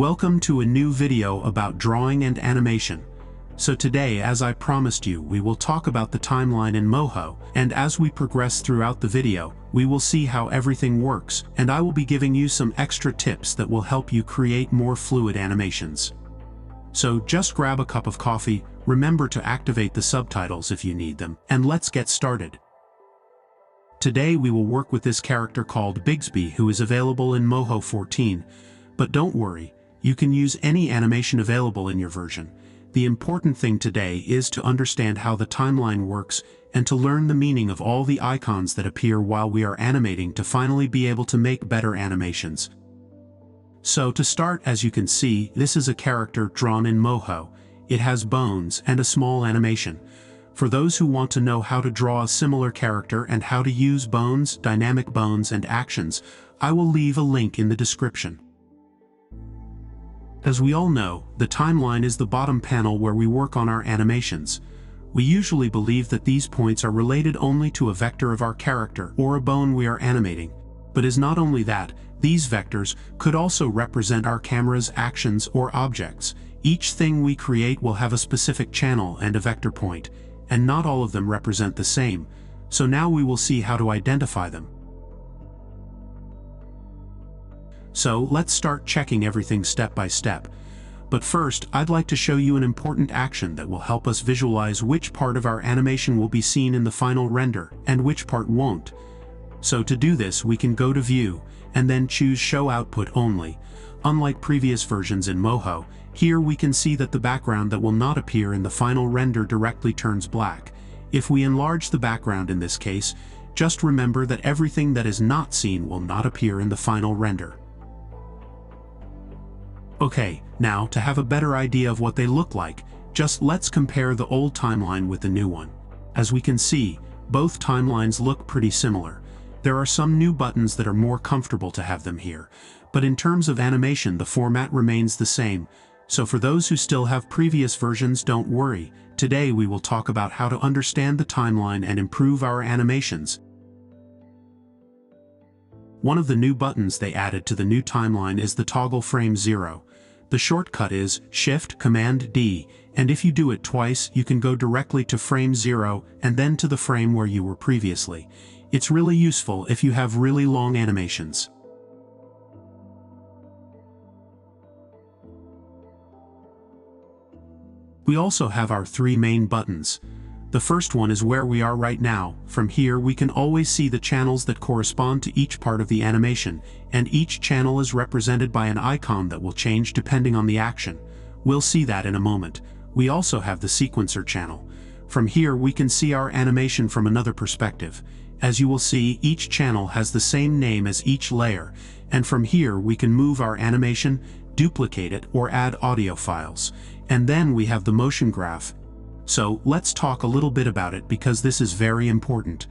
Welcome to a new video about drawing and animation. So today, as I promised you, we will talk about the timeline in Moho, and as we progress throughout the video, we will see how everything works, and I will be giving you some extra tips that will help you create more fluid animations. So just grab a cup of coffee, remember to activate the subtitles if you need them, and let's get started. Today we will work with this character called Bigsby, who is available in Moho 14, but don't worry, you can use any animation available in your version. The important thing today is to understand how the timeline works and to learn the meaning of all the icons that appear while we are animating to finally be able to make better animations. So to start, as you can see, this is a character drawn in Moho. It has bones and a small animation. For those who want to know how to draw a similar character and how to use bones, dynamic bones, and actions, I will leave a link in the description. As we all know, the timeline is the bottom panel where we work on our animations. We usually believe that these points are related only to a vector of our character or a bone we are animating. But is not only that, these vectors could also represent our camera's actions or objects. Each thing we create will have a specific channel and a vector point, and not all of them represent the same. So now we will see how to identify them. So let's start checking everything step by step. But first, I'd like to show you an important action that will help us visualize which part of our animation will be seen in the final render and which part won't. So to do this, we can go to View and then choose Show Output Only. Unlike previous versions in Moho, here we can see that the background that will not appear in the final render directly turns black. If we enlarge the background in this case, just remember that everything that is not seen will not appear in the final render. Okay, now to have a better idea of what they look like, just let's compare the old timeline with the new one. As we can see, both timelines look pretty similar. There are some new buttons that are more comfortable to have them here, but in terms of animation the format remains the same. So for those who still have previous versions, don't worry. Today we will talk about how to understand the timeline and improve our animations. One of the new buttons they added to the new timeline is the toggle frame 0. The shortcut is Shift-Command-D, and if you do it twice, you can go directly to frame 0 and then to the frame where you were previously. It's really useful if you have really long animations. We also have our three main buttons. The first one is where we are right now. From here we can always see the channels that correspond to each part of the animation, and each channel is represented by an icon that will change depending on the action. We'll see that in a moment. We also have the sequencer channel. From here we can see our animation from another perspective. As you will see, each channel has the same name as each layer, and from here we can move our animation, duplicate it, or add audio files. And then we have the motion graph. So let's talk a little bit about it because this is very important.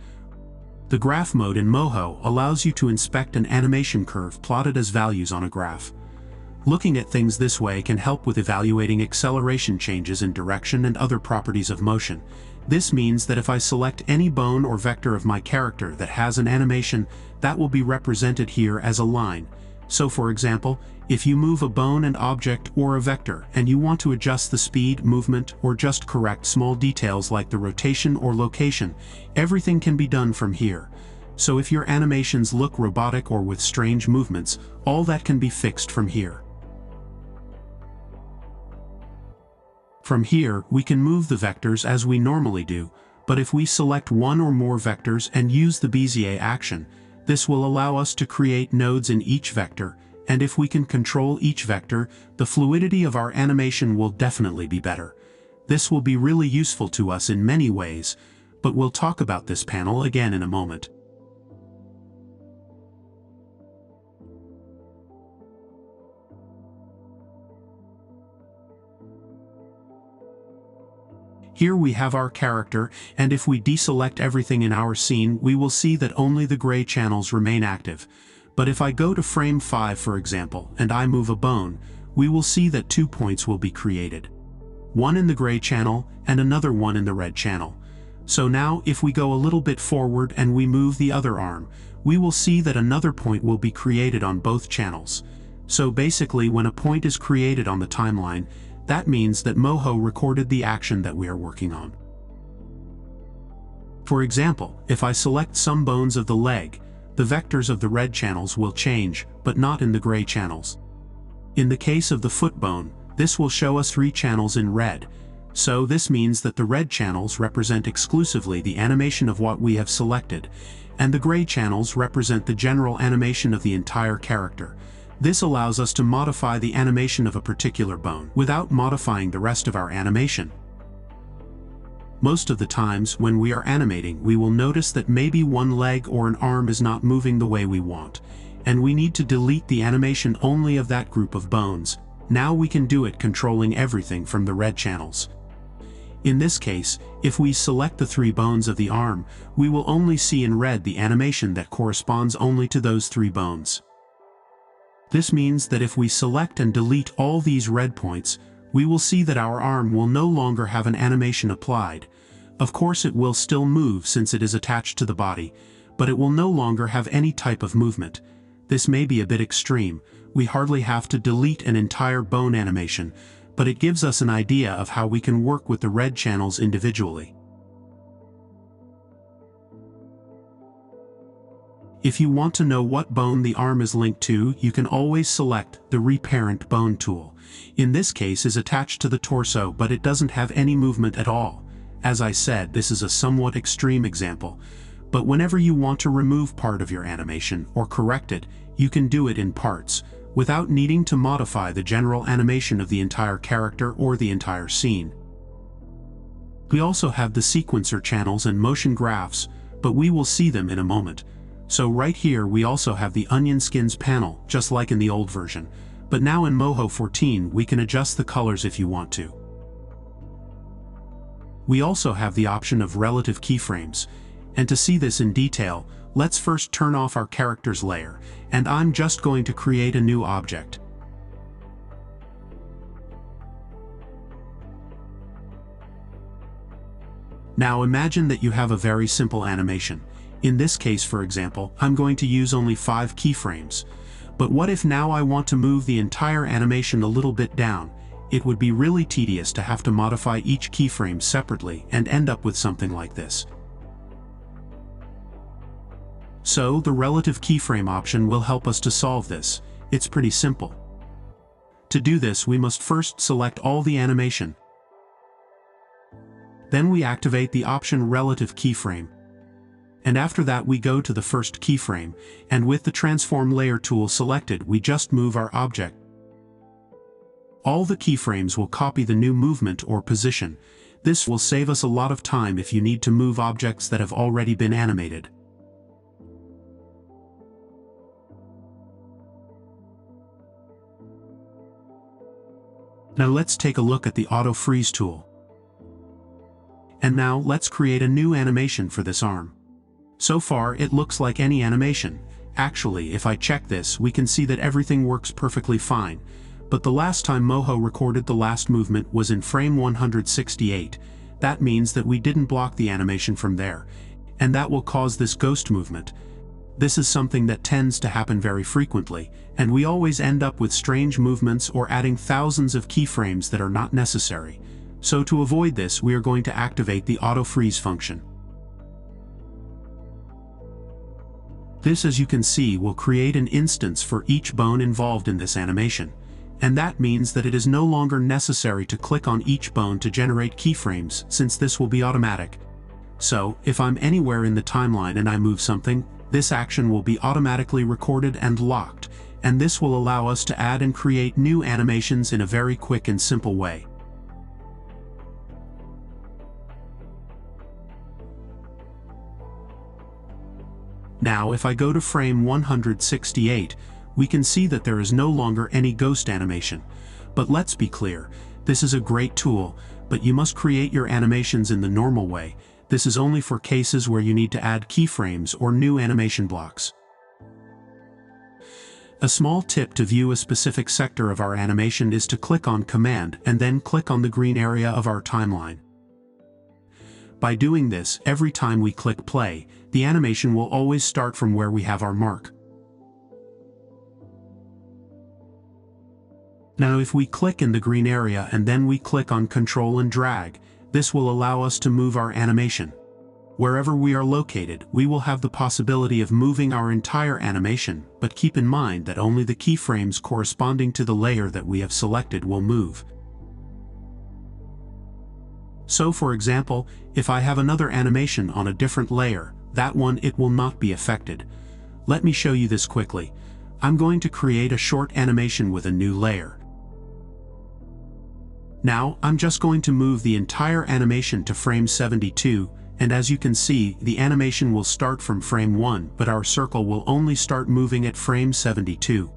The graph mode in Moho allows you to inspect an animation curve plotted as values on a graph. Looking at things this way can help with evaluating acceleration changes in direction and other properties of motion. This means that if I select any bone or vector of my character that has an animation, that will be represented here as a line. So for example, if you move a bone, an object, or a vector, and you want to adjust the speed, movement, or just correct small details like the rotation or location, everything can be done from here. So if your animations look robotic or with strange movements, all that can be fixed from here. From here, we can move the vectors as we normally do, but if we select one or more vectors and use the Bezier action, this will allow us to create nodes in each vector, and if we can control each vector, the fluidity of our animation will definitely be better. This will be really useful to us in many ways, but we'll talk about this panel again in a moment. Here we have our character, and if we deselect everything in our scene, we will see that only the gray channels remain active. But if I go to frame 5, for example, and I move a bone, we will see that 2 points will be created. One in the gray channel and another one in the red channel. So now if we go a little bit forward and we move the other arm, we will see that another point will be created on both channels. So basically, when a point is created on the timeline, that means that Moho recorded the action that we are working on. For example, if I select some bones of the leg, the vectors of the red channels will change, but not in the gray channels. In the case of the foot bone, this will show us 3 channels in red, so this means that the red channels represent exclusively the animation of what we have selected, and the gray channels represent the general animation of the entire character. This allows us to modify the animation of a particular bone without modifying the rest of our animation. Most of the times when we are animating, we will notice that maybe one leg or an arm is not moving the way we want, and we need to delete the animation only of that group of bones. Now we can do it controlling everything from the red channels. In this case, if we select the 3 bones of the arm, we will only see in red the animation that corresponds only to those 3 bones. This means that if we select and delete all these red points, we will see that our arm will no longer have an animation applied. Of course, it will still move since it is attached to the body, but it will no longer have any type of movement. This may be a bit extreme. We hardly have to delete an entire bone animation, but it gives us an idea of how we can work with the red channels individually. If you want to know what bone the arm is linked to, you can always select the Reparent Bone tool. In this case is attached to the torso, but it doesn't have any movement at all. As I said, this is a somewhat extreme example, but whenever you want to remove part of your animation or correct it, you can do it in parts, without needing to modify the general animation of the entire character or the entire scene. We also have the sequencer channels and motion graphs, but we will see them in a moment. So right here we also have the onion skins panel, just like in the old version, but now in Moho 14 we can adjust the colors if you want to. We also have the option of relative keyframes, and to see this in detail, let's first turn off our characters layer, and I'm just going to create a new object. Now imagine that you have a very simple animation. In this case, for example, I'm going to use only 5 keyframes. But what if now I want to move the entire animation a little bit down? It would be really tedious to have to modify each keyframe separately and end up with something like this. So the relative keyframe option will help us to solve this. It's pretty simple. To do this, we must first select all the animation. Then we activate the option Relative Keyframe. And after that we go to the first keyframe, and with the Transform Layer tool selected, we just move our object. All the keyframes will copy the new movement or position. This will save us a lot of time if you need to move objects that have already been animated. Now let's take a look at the Auto Freeze tool. And now let's create a new animation for this arm. So far it looks like any animation. Actually, if I check this, we can see that everything works perfectly fine. But the last time Moho recorded the last movement was in frame 168. That means that we didn't block the animation from there, and that will cause this ghost movement. This is something that tends to happen very frequently, and we always end up with strange movements or adding thousands of keyframes that are not necessary. So to avoid this, we are going to activate the Auto Freeze function. This, as you can see, will create an instance for each bone involved in this animation. And that means that it is no longer necessary to click on each bone to generate keyframes, since this will be automatic. So, if I'm anywhere in the timeline and I move something, this action will be automatically recorded and locked, and this will allow us to add and create new animations in a very quick and simple way. Now, if I go to frame 168, we can see that there is no longer any ghost animation. But let's be clear, this is a great tool, but you must create your animations in the normal way. This is only for cases where you need to add keyframes or new animation blocks. A small tip to view a specific sector of our animation is to click on Command and then click on the green area of our timeline. By doing this, every time we click play, the animation will always start from where we have our mark. Now if we click in the green area and then we click on Control and drag, this will allow us to move our animation. Wherever we are located, we will have the possibility of moving our entire animation, but keep in mind that only the keyframes corresponding to the layer that we have selected will move. So for example, if I have another animation on a different layer, that one it will not be affected. Let me show you this quickly. I'm going to create a short animation with a new layer. Now, I'm just going to move the entire animation to frame 72, and as you can see, the animation will start from frame 1, but our circle will only start moving at frame 72.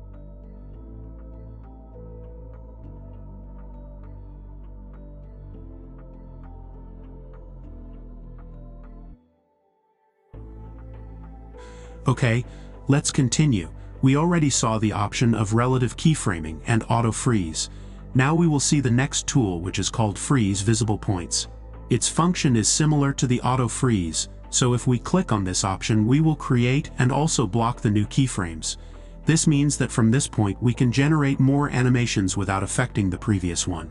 Okay, let's continue. We already saw the option of relative keyframing and auto freeze. Now we will see the next tool, which is called Freeze Visible Points. Its function is similar to the auto freeze, so if we click on this option we will create and also block the new keyframes. This means that from this point we can generate more animations without affecting the previous one.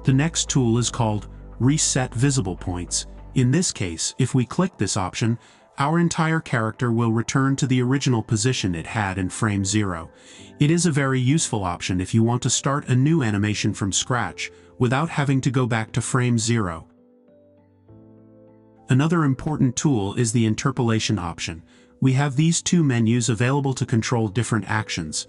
The next tool is called Reset Visible Points. In this case, if we click this option, our entire character will return to the original position it had in frame 0. It is a very useful option if you want to start a new animation from scratch, without having to go back to frame 0. Another important tool is the Interpolation option. We have these two menus available to control different actions.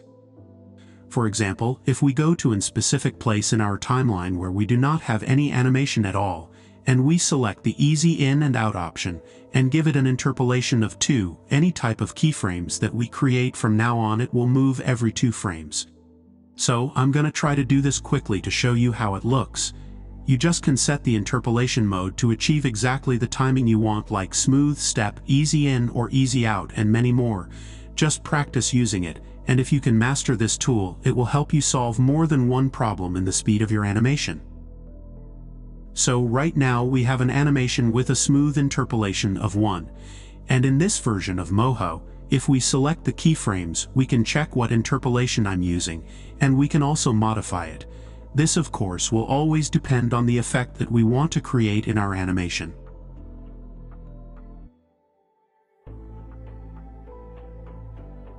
For example, if we go to a specific place in our timeline where we do not have any animation at all, and we select the Easy In and Out option, and give it an interpolation of 2, any type of keyframes that we create from now on it will move every 2 frames. So, I'm gonna try to do this quickly to show you how it looks. You just can set the interpolation mode to achieve exactly the timing you want, like smooth, step, easy in or easy out, and many more. Just practice using it, and if you can master this tool, it will help you solve more than one problem in the speed of your animation. So right now we have an animation with a smooth interpolation of 1. And in this version of Moho, if we select the keyframes, we can check what interpolation I'm using, and we can also modify it. This of course will always depend on the effect that we want to create in our animation.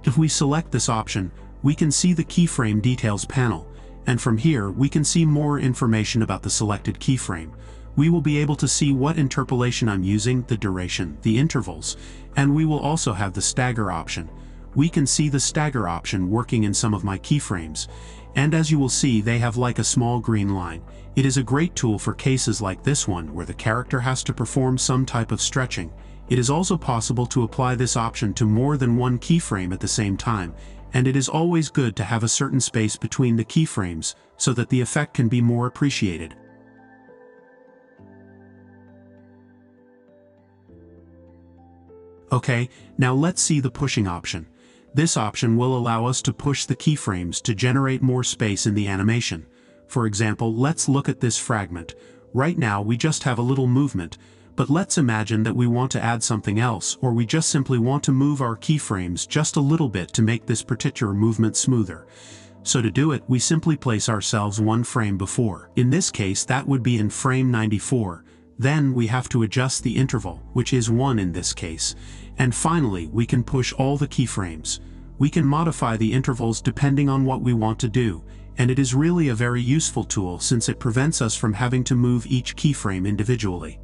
If we select this option, we can see the Keyframe Details panel, and from here we can see more information about the selected keyframe. We will be able to see what interpolation I'm using, the duration, the intervals, and we will also have the Stagger option. We can see the Stagger option working in some of my keyframes, and as you will see they have like a small green line. It is a great tool for cases like this one where the character has to perform some type of stretching. It is also possible to apply this option to more than one keyframe at the same time, and it is always good to have a certain space between the keyframes so that the effect can be more appreciated. Okay, now let's see the pushing option. This option will allow us to push the keyframes to generate more space in the animation. For example, let's look at this fragment. Right now we just have a little movement, but let's imagine that we want to add something else, or we just simply want to move our keyframes just a little bit to make this particular movement smoother. So to do it, we simply place ourselves one frame before. In this case, that would be in frame 94. Then we have to adjust the interval, which is 1 in this case. And finally, we can push all the keyframes. We can modify the intervals depending on what we want to do, and it is really a very useful tool since it prevents us from having to move each keyframe individually.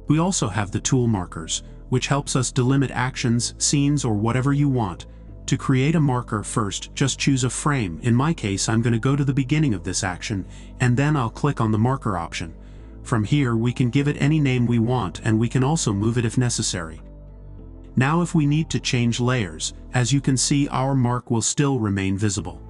We also have the tool markers, which helps us delimit actions, scenes, or whatever you want. To create a marker, first, just choose a frame. In my case, I'm going to go to the beginning of this action, and then I'll click on the marker option. From here, we can give it any name we want, and we can also move it if necessary. Now if we need to change layers, as you can see, our mark will still remain visible.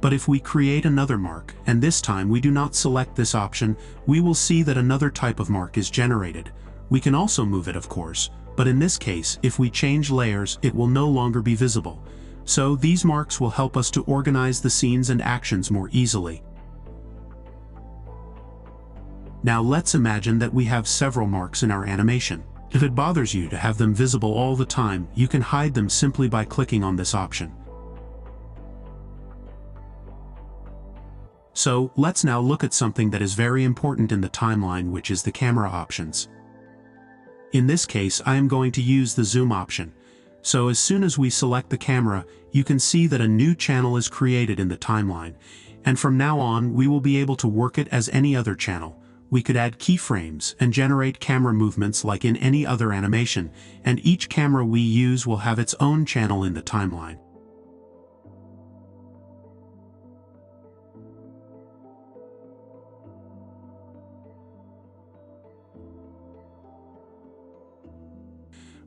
But if we create another mark, and this time we do not select this option, we will see that another type of mark is generated. We can also move it, of course, but in this case, if we change layers, it will no longer be visible. So these marks will help us to organize the scenes and actions more easily. Now let's imagine that we have several marks in our animation. If it bothers you to have them visible all the time, you can hide them simply by clicking on this option. So, let's now look at something that is very important in the timeline, which is the camera options. In this case, I am going to use the zoom option. So as soon as we select the camera, you can see that a new channel is created in the timeline. And from now on, we will be able to work it as any other channel. We could add keyframes and generate camera movements like in any other animation, and each camera we use will have its own channel in the timeline.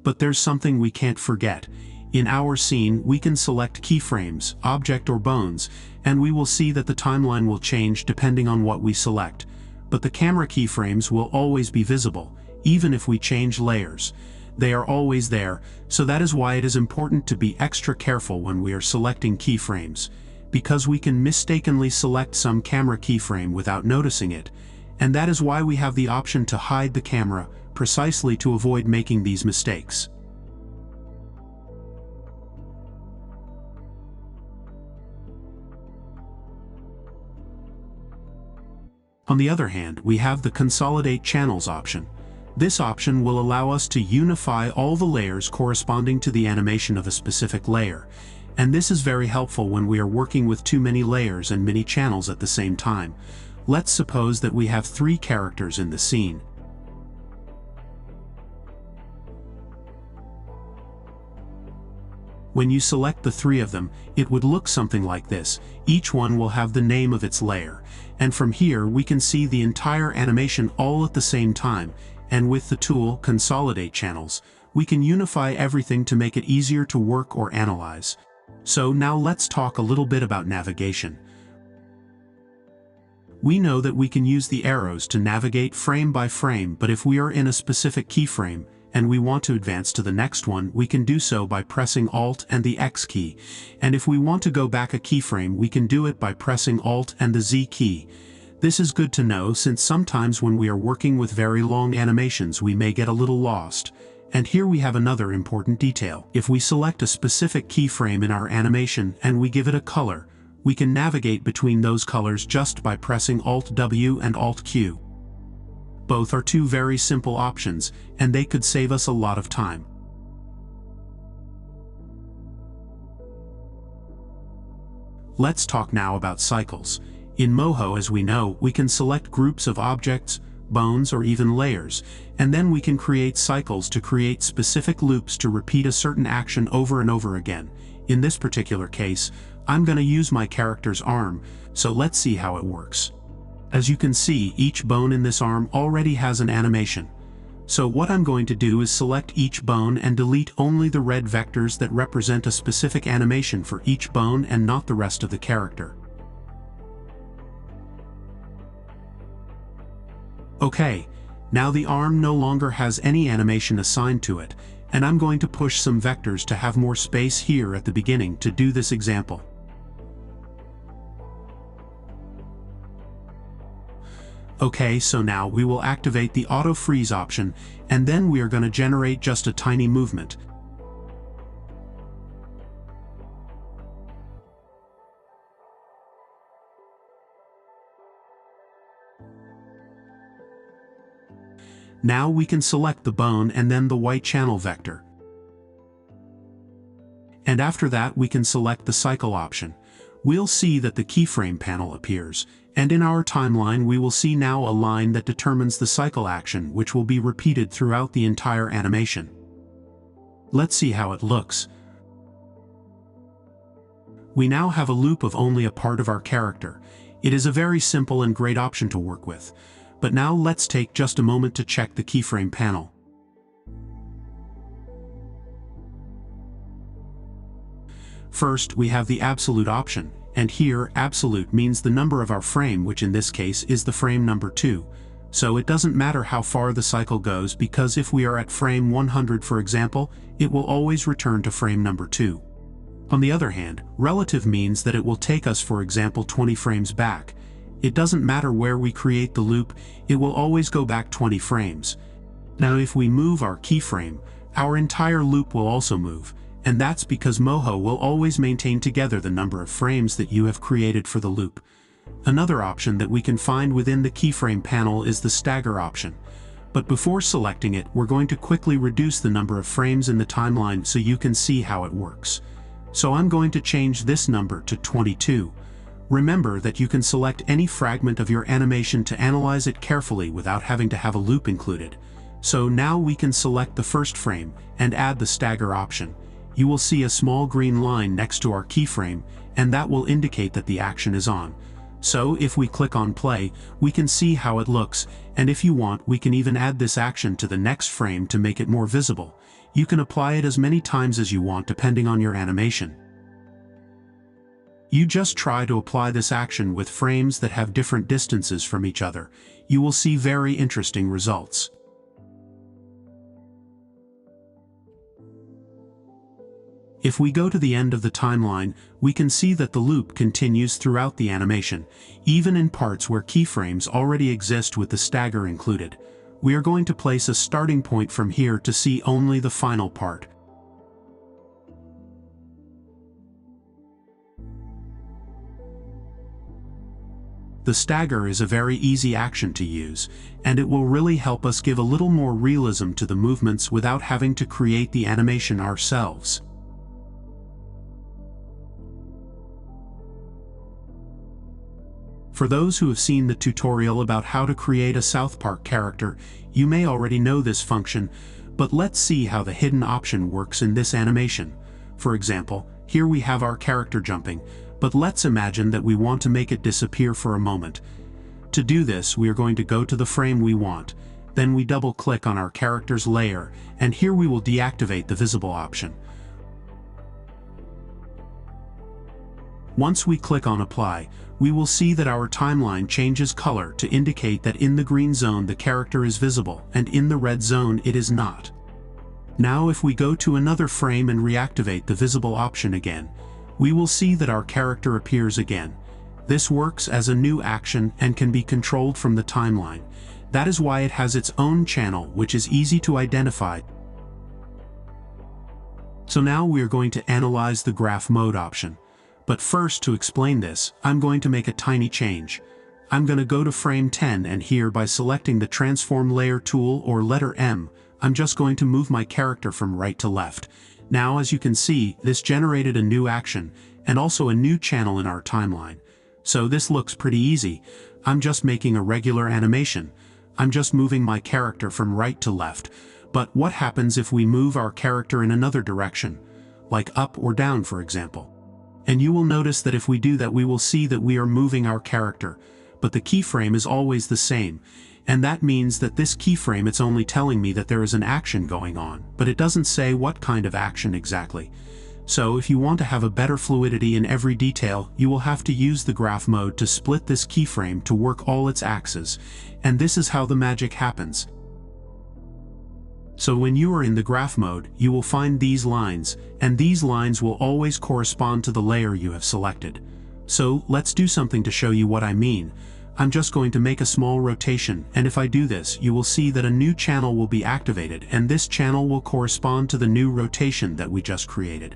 But there's something we can't forget. In our scene, we can select keyframes, object or bones, and we will see that the timeline will change depending on what we select. But the camera keyframes will always be visible, even if we change layers. They are always there, so that is why it is important to be extra careful when we are selecting keyframes, because we can mistakenly select some camera keyframe without noticing it, and that is why we have the option to hide the camera, precisely to avoid making these mistakes. On the other hand, we have the Consolidate Channels option. This option will allow us to unify all the layers corresponding to the animation of a specific layer, and this is very helpful when we are working with too many layers and many channels at the same time. Let's suppose that we have 3 characters in the scene. When you select the 3 of them, it would look something like this. Each one will have the name of its layer, and from here we can see the entire animation all at the same time, and with the tool Consolidate Channels, we can unify everything to make it easier to work or analyze. So now let's talk a little bit about navigation. We know that we can use the arrows to navigate frame by frame, but if we are in a specific keyframe, and we want to advance to the next one, we can do so by pressing Alt and the X key. And if we want to go back a keyframe, we can do it by pressing Alt and the Z key. This is good to know, since sometimes when we are working with very long animations we may get a little lost. And here we have another important detail. If we select a specific keyframe in our animation and we give it a color, we can navigate between those colors just by pressing Alt W and Alt Q. Both are 2 very simple options, and they could save us a lot of time. Let's talk now about cycles. In Moho, as we know, we can select groups of objects, bones, or even layers, and then we can create cycles to create specific loops to repeat a certain action over and over again. In this particular case, I'm going to use my character's arm, so let's see how it works. As you can see, each bone in this arm already has an animation. So what I'm going to do is select each bone and delete only the red vectors that represent a specific animation for each bone and not the rest of the character. Okay, now the arm no longer has any animation assigned to it, and I'm going to push some vectors to have more space here at the beginning to do this example. Okay, so now we will activate the auto freeze option, and then we are going to generate just a tiny movement. Now we can select the bone and then the white channel vector. And after that we can select the cycle option. We'll see that the keyframe panel appears, and in our timeline we will see now a line that determines the cycle action, which will be repeated throughout the entire animation. Let's see how it looks. We now have a loop of only a part of our character. It is a very simple and great option to work with. But now let's take just a moment to check the keyframe panel. First, we have the absolute option, and here absolute means the number of our frame, which in this case is the frame number 2. So it doesn't matter how far the cycle goes, because if we are at frame 100 for example, it will always return to frame number 2. On the other hand, relative means that it will take us for example 20 frames back. It doesn't matter where we create the loop, it will always go back 20 frames. Now if we move our keyframe, our entire loop will also move, and that's because Moho will always maintain together the number of frames that you have created for the loop. Another option that we can find within the Keyframe panel is the Stagger option. But before selecting it, we're going to quickly reduce the number of frames in the timeline so you can see how it works. So I'm going to change this number to 22. Remember that you can select any fragment of your animation to analyze it carefully without having to have a loop included. So now we can select the first frame and add the Stagger option. You will see a small green line next to our keyframe, and that will indicate that the action is on. So if we click on play, we can see how it looks, and if you want, we can even add this action to the next frame to make it more visible. You can apply it as many times as you want depending on your animation. You just try to apply this action with frames that have different distances from each other. You will see very interesting results. If we go to the end of the timeline, we can see that the loop continues throughout the animation, even in parts where keyframes already exist with the stagger included. We are going to place a starting point from here to see only the final part. The stagger is a very easy action to use, and it will really help us give a little more realism to the movements without having to create the animation ourselves. For those who have seen the tutorial about how to create a South Park character, you may already know this function, but let's see how the hidden option works in this animation. For example, here we have our character jumping, but let's imagine that we want to make it disappear for a moment. To do this, we are going to go to the frame we want, then we double-click on our character's layer, and here we will deactivate the visible option. Once we click on Apply, we will see that our timeline changes color to indicate that in the green zone the character is visible, and in the red zone it is not. Now if we go to another frame and reactivate the visible option again, we will see that our character appears again. This works as a new action and can be controlled from the timeline. That is why it has its own channel, which is easy to identify. So now we are going to analyze the graph mode option. But first, to explain this, I'm going to make a tiny change. I'm going to go to frame 10, and here by selecting the Transform Layer tool or letter M, I'm just going to move my character from right to left. Now as you can see, this generated a new action, and also a new channel in our timeline. So this looks pretty easy. I'm just making a regular animation. I'm just moving my character from right to left. But what happens if we move our character in another direction? Like up or down, for example. And you will notice that if we do that, we will see that we are moving our character, but the keyframe is always the same, and that means that this keyframe, it's only telling me that there is an action going on, but it doesn't say what kind of action exactly. So if you want to have a better fluidity in every detail, you will have to use the graph mode to split this keyframe to work all its axes, and this is how the magic happens. So when you are in the graph mode, you will find these lines, and these lines will always correspond to the layer you have selected. So let's do something to show you what I mean. I'm just going to make a small rotation, and if I do this, you will see that a new channel will be activated, and this channel will correspond to the new rotation that we just created.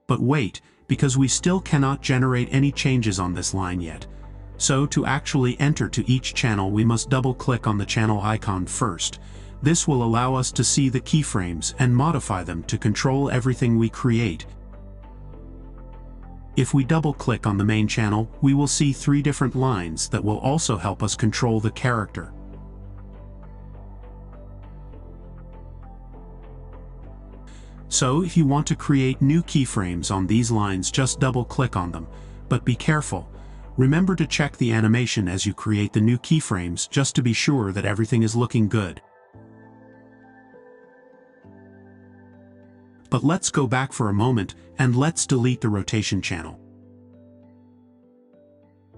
But wait, because we still cannot generate any changes on this line yet. So to actually enter to each channel, we must double-click on the channel icon first. This will allow us to see the keyframes and modify them to control everything we create. If we double-click on the main channel, we will see 3 different lines that will also help us control the character. So if you want to create new keyframes on these lines, just double-click on them. But be careful. Remember to check the animation as you create the new keyframes just to be sure that everything is looking good. But let's go back for a moment, and let's delete the rotation channel.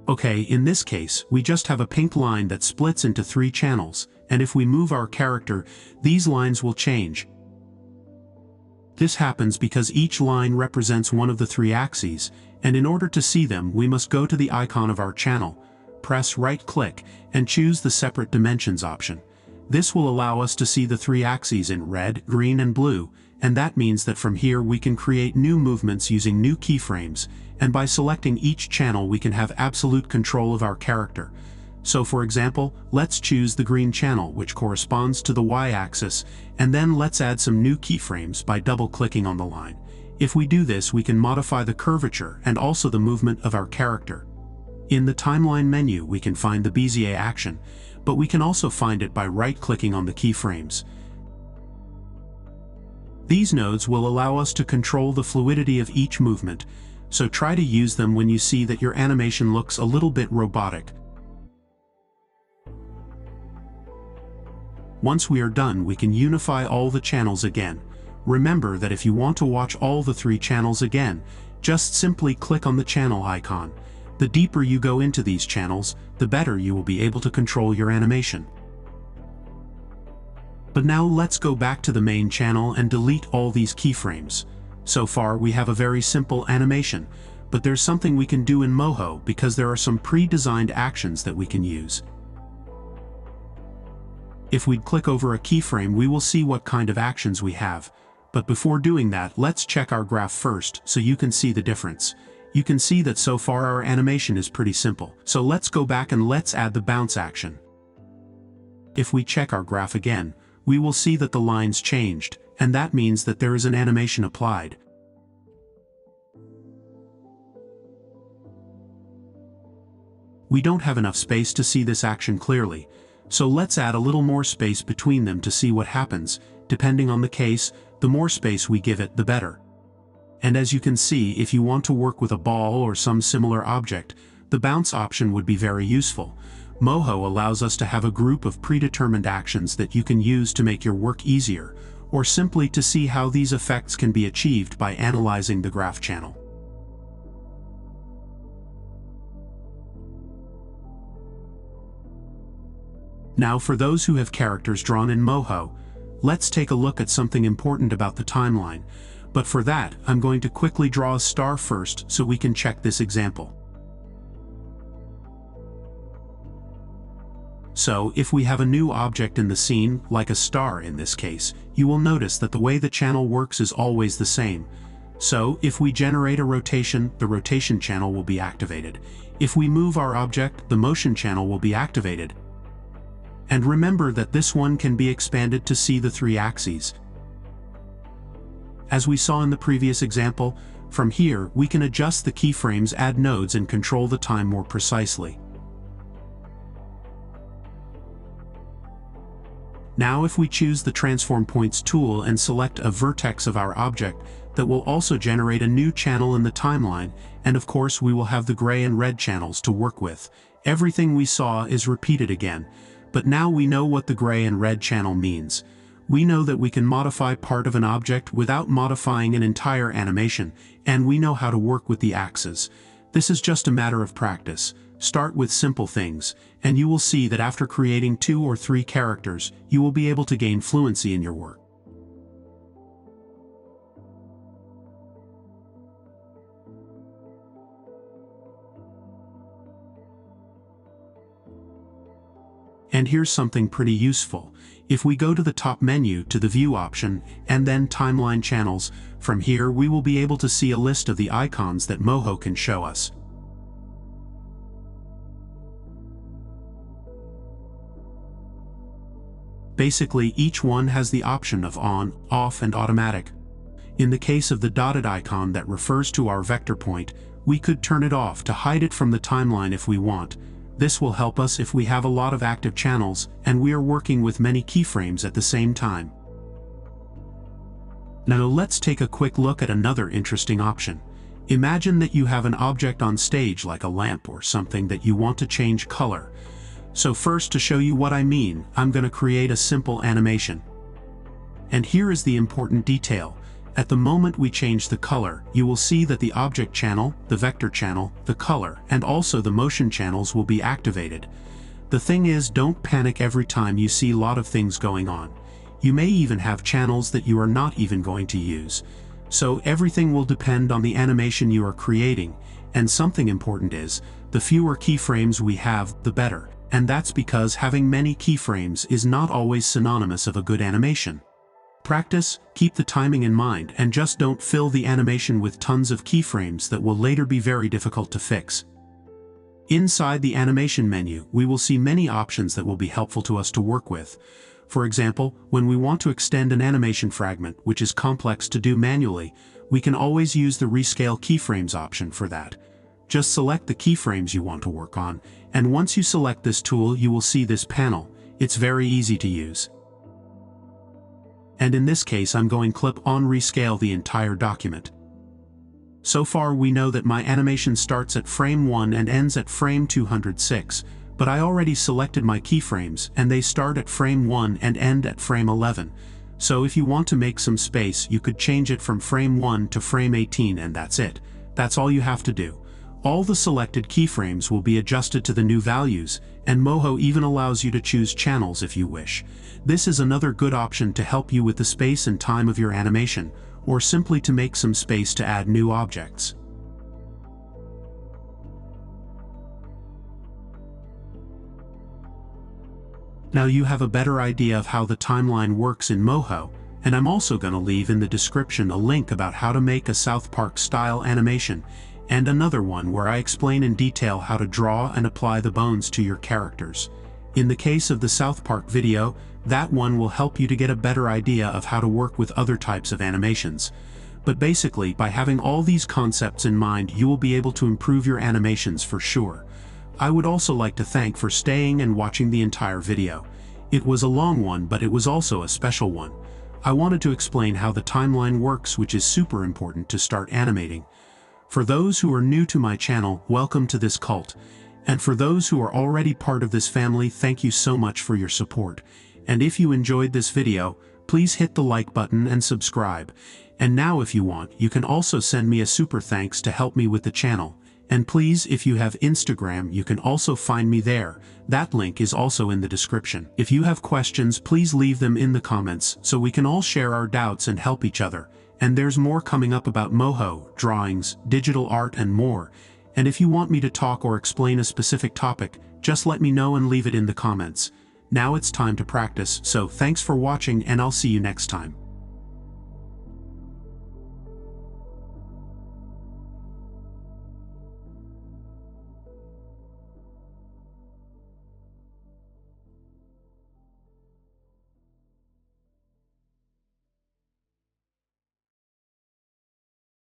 Okay, in this case, we just have a pink line that splits into 3 channels, and if we move our character, these lines will change. This happens because each line represents one of the 3 axes, and in order to see them, we must go to the icon of our channel, press right-click, and choose the Separate Dimensions option. This will allow us to see the three axes in red, green, and blue, and that means that from here we can create new movements using new keyframes, and by selecting each channel we can have absolute control of our character. So for example, let's choose the green channel, which corresponds to the y-axis, and then let's add some new keyframes by double-clicking on the line. If we do this, we can modify the curvature and also the movement of our character. In the timeline menu we can find the Bezier action, but we can also find it by right-clicking on the keyframes. These nodes will allow us to control the fluidity of each movement, so try to use them when you see that your animation looks a little bit robotic. Once we are done, we can unify all the channels again. Remember that if you want to watch all the three channels again, just simply click on the channel icon. The deeper you go into these channels, the better you will be able to control your animation. But now let's go back to the main channel and delete all these keyframes. So far we have a very simple animation, but there's something we can do in Moho because there are some pre-designed actions that we can use. If we click over a keyframe, we will see what kind of actions we have. But before doing that, let's check our graph first so you can see the difference. You can see that so far our animation is pretty simple. So let's go back and let's add the bounce action. If we check our graph again, we will see that the lines changed, and that means that there is an animation applied. We don't have enough space to see this action clearly, so let's add a little more space between them to see what happens. Depending on the case, the more space we give it, the better. And as you can see, if you want to work with a ball or some similar object, the bounce option would be very useful. Moho allows us to have a group of predetermined actions that you can use to make your work easier, or simply to see how these effects can be achieved by analyzing the graph channel. Now for those who have characters drawn in Moho, let's take a look at something important about the timeline. But for that, I'm going to quickly draw a star first so we can check this example. So, if we have a new object in the scene, like a star in this case, you will notice that the way the channel works is always the same. So, if we generate a rotation, the rotation channel will be activated. If we move our object, the motion channel will be activated. And remember that this one can be expanded to see the three axes. As we saw in the previous example, from here we can adjust the keyframes, add nodes, and control the time more precisely. Now if we choose the Transform Points tool and select a vertex of our object, that will also generate a new channel in the timeline, and of course we will have the gray and red channels to work with. Everything we saw is repeated again, but now we know what the gray and red channel means. We know that we can modify part of an object without modifying an entire animation, and we know how to work with the axes. This is just a matter of practice. Start with simple things, and you will see that after creating 2 or 3 characters, you will be able to gain fluency in your work. And here's something pretty useful. If we go to the top menu to the View option, and then Timeline Channels, from here we will be able to see a list of the icons that Moho can show us. Basically, each one has the option of on, off, and automatic. In the case of the dotted icon that refers to our vector point, we could turn it off to hide it from the timeline if we want. This will help us if we have a lot of active channels and we are working with many keyframes at the same time. Now let's take a quick look at another interesting option. Imagine that you have an object on stage like a lamp or something that you want to change color. So first, to show you what I mean, I'm going to create a simple animation. And here is the important detail. At the moment we change the color, you will see that the object channel, the vector channel, the color, and also the motion channels will be activated. The thing is, don't panic every time you see a lot of things going on. You may even have channels that you are not even going to use. So everything will depend on the animation you are creating, and something important is, the fewer keyframes we have, the better. And that's because having many keyframes is not always synonymous of a good animation. Practice, keep the timing in mind, and just don't fill the animation with tons of keyframes that will later be very difficult to fix. Inside the animation menu, we will see many options that will be helpful to us to work with. For example, when we want to extend an animation fragment, which is complex to do manually, we can always use the Rescale Keyframes option for that. Just select the keyframes you want to work on, and once you select this tool, you will see this panel. It's very easy to use. And in this case, I'm going clip on rescale the entire document. So far we know that my animation starts at frame 1 and ends at frame 206, but I already selected my keyframes and they start at frame 1 and end at frame 11. So if you want to make some space, you could change it from frame 1 to frame 18 and that's it. That's all you have to do. All the selected keyframes will be adjusted to the new values, and Moho even allows you to choose channels if you wish. This is another good option to help you with the space and time of your animation, or simply to make some space to add new objects. Now you have a better idea of how the timeline works in Moho, and I'm also going to leave in the description a link about how to make a South Park style animation, and another one where I explain in detail how to draw and apply the bones to your characters. In the case of the South Park video, that one will help you to get a better idea of how to work with other types of animations. But basically, by having all these concepts in mind, you will be able to improve your animations for sure. I would also like to thank for staying and watching the entire video. It was a long one, but it was also a special one. I wanted to explain how the timeline works, which is super important to start animating. For those who are new to my channel, welcome to this cult. And for those who are already part of this family, thank you so much for your support. And if you enjoyed this video, please hit the like button and subscribe. And now if you want, you can also send me a super thanks to help me with the channel. And please, if you have Instagram, you can also find me there. That link is also in the description. If you have questions, please leave them in the comments so we can all share our doubts and help each other. And there's more coming up about Moho, drawings, digital art, and more. And if you want me to talk or explain a specific topic, just let me know and leave it in the comments. Now it's time to practice, so thanks for watching and I'll see you next time.